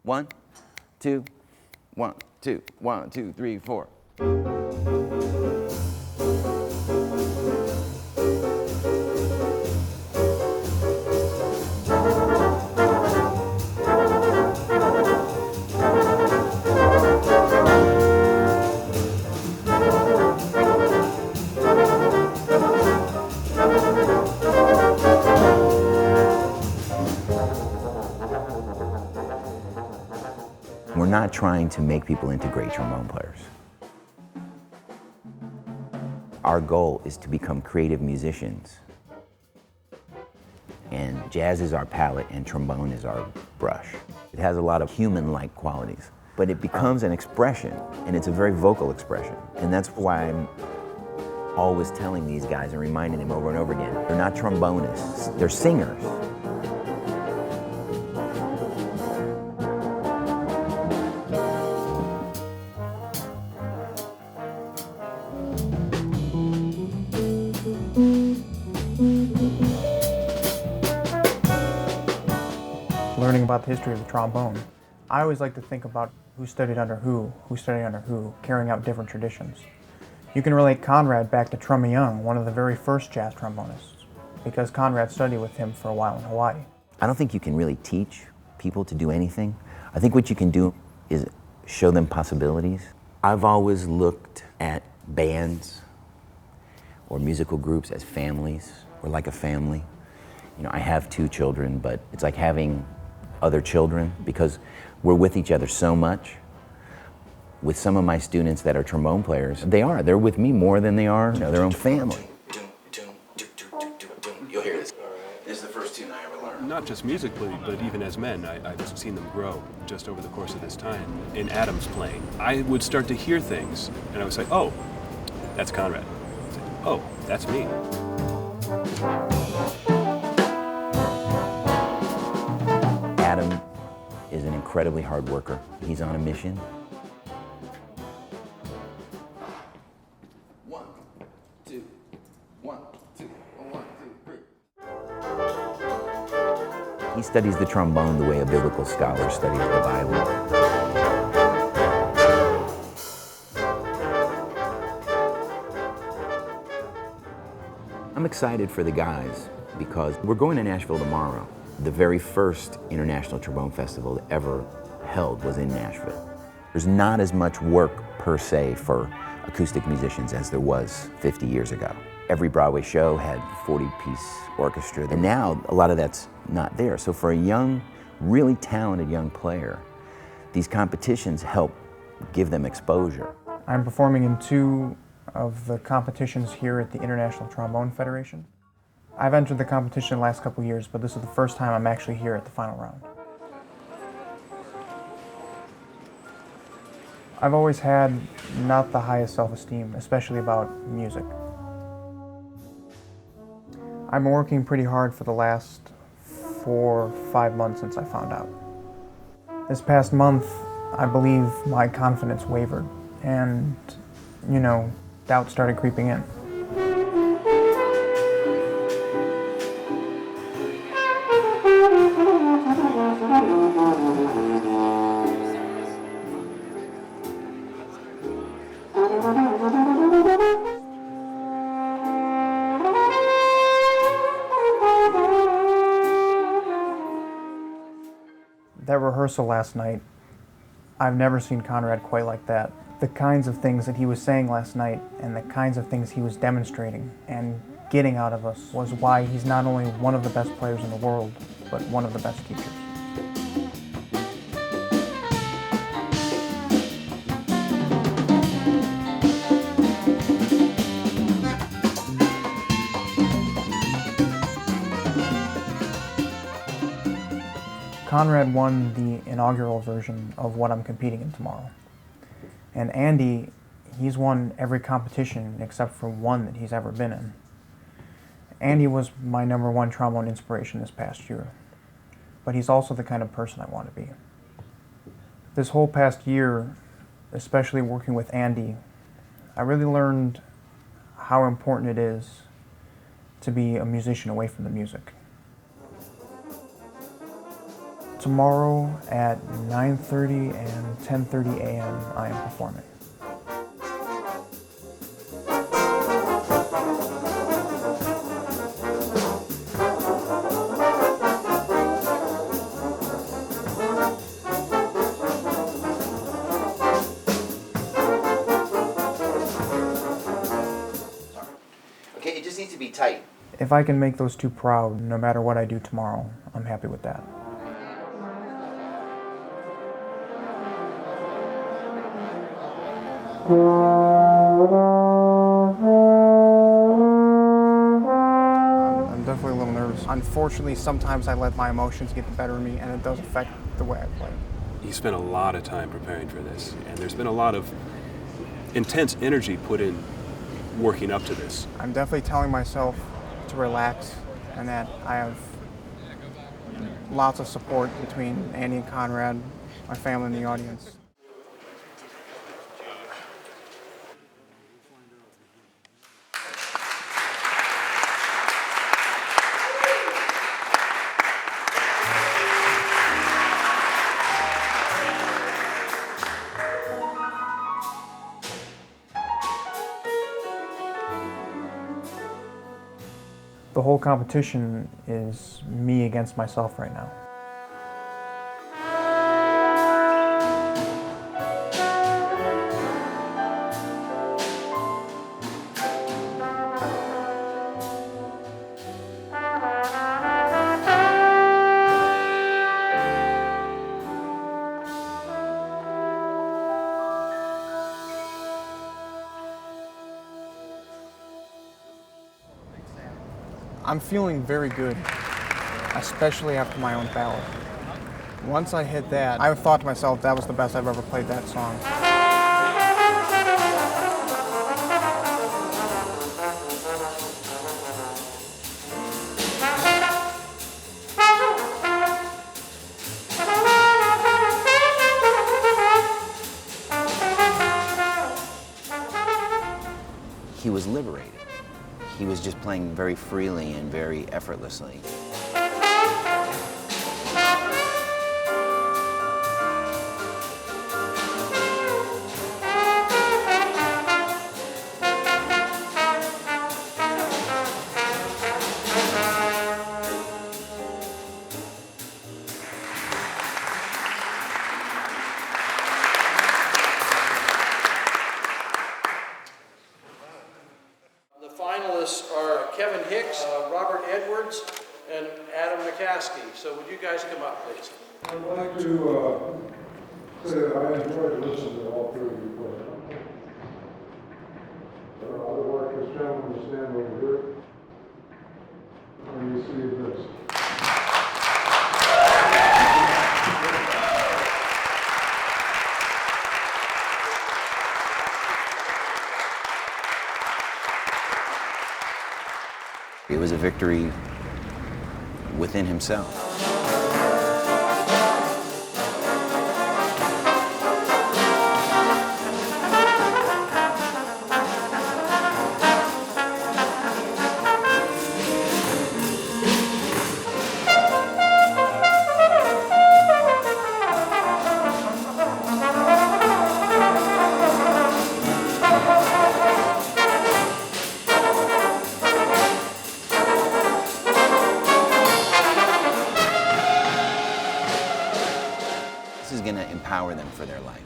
1, 2, 1, 2, 1, 2, 3, 4. We're not trying to make people into great trombone players. Our goal is to become creative musicians. And jazz is our palette and trombone is our brush. It has a lot of human-like qualities, but it becomes an expression, and it's a very vocal expression. And that's why I'm always telling these guys and reminding them over and over again, they're not trombonists, they're singers. Learning about the history of the trombone, I always like to think about who studied under who studied under who, carrying out different traditions. You can relate Conrad back to Trummy Young, one of the very first jazz trombonists, because Conrad studied with him for a while in Hawaii. I don't think you can really teach people to do anything. I think what you can do is show them possibilities. I've always looked at bands or musical groups as families, or like a family. You know, I have 2 children, but it's like having other children because we're with each other so much. With some of my students that are trombone players, they're with me more than they are, you know, their own family. You'll hear this. This is the first tune I ever learned. Not just musically, but even as men, I've seen them grow just over the course of this time. In Adam's playing, I would start to hear things, and I would say, oh, that's Conrad. I'd say, oh, that's me. Adam is an incredibly hard worker. He's on a mission. 1, 2, 1, 2, 1, 2, 3. He studies the trombone the way a biblical scholar studies the Bible. I'm excited for the guys because we're going to Nashville tomorrow. The very first International Trombone Festival ever held was in Nashville. There's not as much work per se for acoustic musicians as there was 50 years ago. Every Broadway show had 40-piece orchestra, and now a lot of that's not there. So for a young, really talented young player, these competitions help give them exposure. I'm performing in 2 of the competitions here at the International Trombone Federation. I've entered the competition the last couple years, but this is the first time I'm actually here at the final round. I've always had not the highest self-esteem, especially about music. I've been working pretty hard for the last 4 or 5 months since I found out. This past month, I believe my confidence wavered, and, you know, doubt started creeping in. That rehearsal last night, I've never seen Conrad quite like that. The kinds of things that he was saying last night and the kinds of things he was demonstrating and getting out of us was why he's not only one of the best players in the world, but one of the best teachers. Conrad won the inaugural version of what I'm competing in tomorrow. And Andy, he's won every competition except for one that he's ever been in. Andy was my #1 trombone inspiration this past year, but he's also the kind of person I want to be. This whole past year, especially working with Andy, I really learned how important it is to be a musician away from the music. Tomorrow at 9:30 and 10:30 a.m. I am performing. Okay, it just needs to be tight. If I can make those two proud, no matter what I do tomorrow, I'm happy with that. I'm definitely a little nervous. Unfortunately, sometimes I let my emotions get the better of me, and it does affect the way I play. You spent a lot of time preparing for this, and there's been a lot of intense energy put in working up to this. I'm definitely telling myself to relax and that I have lots of support between Andy and Conrad, my family, and the audience. The whole competition is me against myself right now. I'm feeling very good, especially after my own ballad. Once I hit that, I thought to myself that was the best I've ever played that song. He was liberated. He was just playing very freely and very effortlessly. The finalists are Kevin Hicks, Robert Edwards, and Adam McCaskey. So would you guys come up, please? I'd like to say that I enjoyed listening to all three of you play. I would like this gentleman to stand over here and receive this. It was a victory within himself. This is going to empower them for their life.